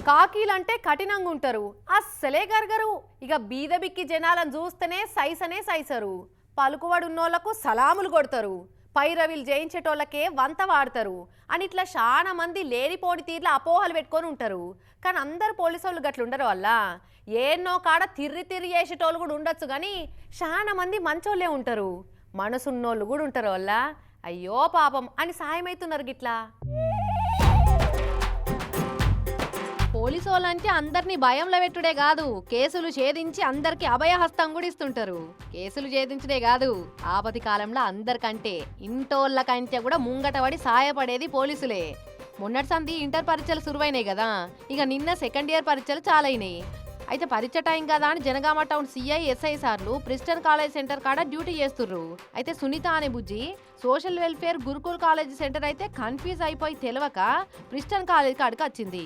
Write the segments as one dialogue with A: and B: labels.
A: కాకీలంటే కఠినంగా ఉంటారు, అస్సలే గరగరు. ఇక బీద బిక్కి జనాలను చూస్తేనే సైసనే సైసరు. పలుకుబడి ఉన్నోళ్లకు సలాములు కొడతారు, పైరవిలు జయించేటోళ్ళకే వంత వాడతారు అని ఇట్లా చాలా మంది లేనిపోని తీర్ల అపోహలు పెట్టుకొని ఉంటారు. కానీ అందరు పోలీసు వాళ్ళు గట్లుండరు వల్ల ఏన్నో కాడ తిర్రి చేసేటోళ్ళు కూడా ఉండొచ్చు, కానీ చాలా మంది మంచోళ్ళే ఉంటారు. మనసున్నోళ్ళు కూడా ఉంటారు వల్ల అయ్యో పాపం అని సాయమైతున్నారు గిట్లా. పోలీసు వాళ్ళంటే అందరినీ భయంలో పెట్టుడే కాదు, కేసులు ఛేదించి అందరికి అభయహస్తం కూడా ఇస్తుంటారు. కేసులు ఛేదించుడే కాదు, ఆపతి కాలంలో అందరికంటే ఇంటోళ్ళకంటే కూడా ముంగటపడి సాయపడేది పోలీసులే. మొన్నటి సంది ఇంటర్ పరీక్షలు సురువైనాయి కదా, ఇక నిన్న సెకండ్ ఇయర్ పరీక్షలు చాలైనాయి. అయితే పరీక్ష టైం కదా అని జనగామ టౌన్ సిఐ ఎస్ఐ సార్లు ప్రిస్టన్ కాలేజ్ సెంటర్ కాడ డ్యూటీ చేస్తుర్రు. అయితే సునీత అనే బుజ్జి social welfare gurukul college centre అయితే కన్ఫ్యూజ్ అయిపోయి తెలియక ప్రిస్టన్ కాలేజ్ కాడికి వచ్చింది.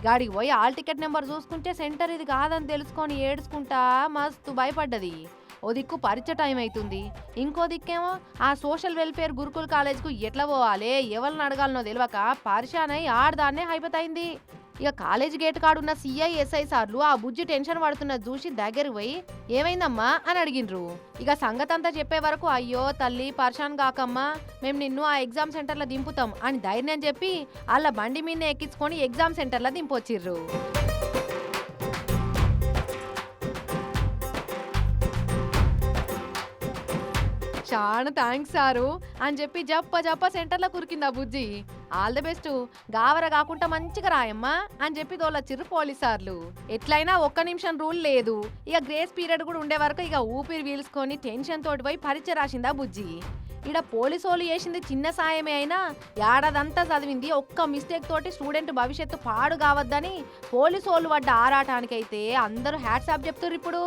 A: గాడికి పోయి ఆల్ టికెట్ నెంబర్ చూసుకుంటే సెంటర్ ఇది కాదని తెలుసుకొని ఏడ్చుకుంటా మస్తు భయపడ్డది. ఓ దిక్కు పరీక్ష టైం అవుతుంది, ఇంకో దిక్కేమో ఆ సోషల్ వెల్ఫేర్ గురుకుల్ కాలేజ్కు ఎట్లా పోవాలి ఎవరిని అడగాలనో తెలియక పరిశానై ఆడదాన్నే హైపతైంది. ఇక కాలేజ్ గేట్ కాడున్న సిఐ ఎస్ఐ సార్లు ఆ బుజ్జి టెన్షన్ పడుతున్నది చూసి దగ్గర పోయి ఏమైందమ్మా అని అడిగిండ్రు. ఇక సంగతంతా చెప్పే వరకు అయ్యో తల్లి పర్షాన్ కాకమ్మా, మేము నిన్ను ఆ ఎగ్జామ్ సెంటర్లో దింపుతాం అని ధైర్యం చెప్పి వాళ్ళ బండి మీద ఎక్కించుకొని ఎగ్జామ్ సెంటర్లో దింపొచ్చిర్రు. చాలా థ్యాంక్స్ సారు అని చెప్పి జప్ప సెంటర్లో కురికింది ఆ బుజ్జి. ఆల్ ది బెస్ట్, గావర కాకుండా మంచిగా రాయమ్మా అని చెప్పి తోలొచ్చిర్రు పోలీసార్లు. ఎట్లయినా ఒక్క నిమిషం రూల్ లేదు, ఇక గ్రేస్ పీరియడ్ కూడా ఉండే వరకు ఇక ఊపిరి పీల్చుకొని టెన్షన్ తోటి పోయి పరీక్ష రాసిందా బుజ్జి. ఇడ పోలీసోళ్ళు చేసింది చిన్న సాయమే అయినా ఏడాదంతా చదివింది ఒక్క మిస్టేక్ తోటి స్టూడెంట్ భవిష్యత్తు పాడు కావద్దని పోలీసోళ్ళు పడ్డ ఆరాటానికైతే అందరూ హ్యాట్సాప్ చెప్తుర్రు ఇప్పుడు.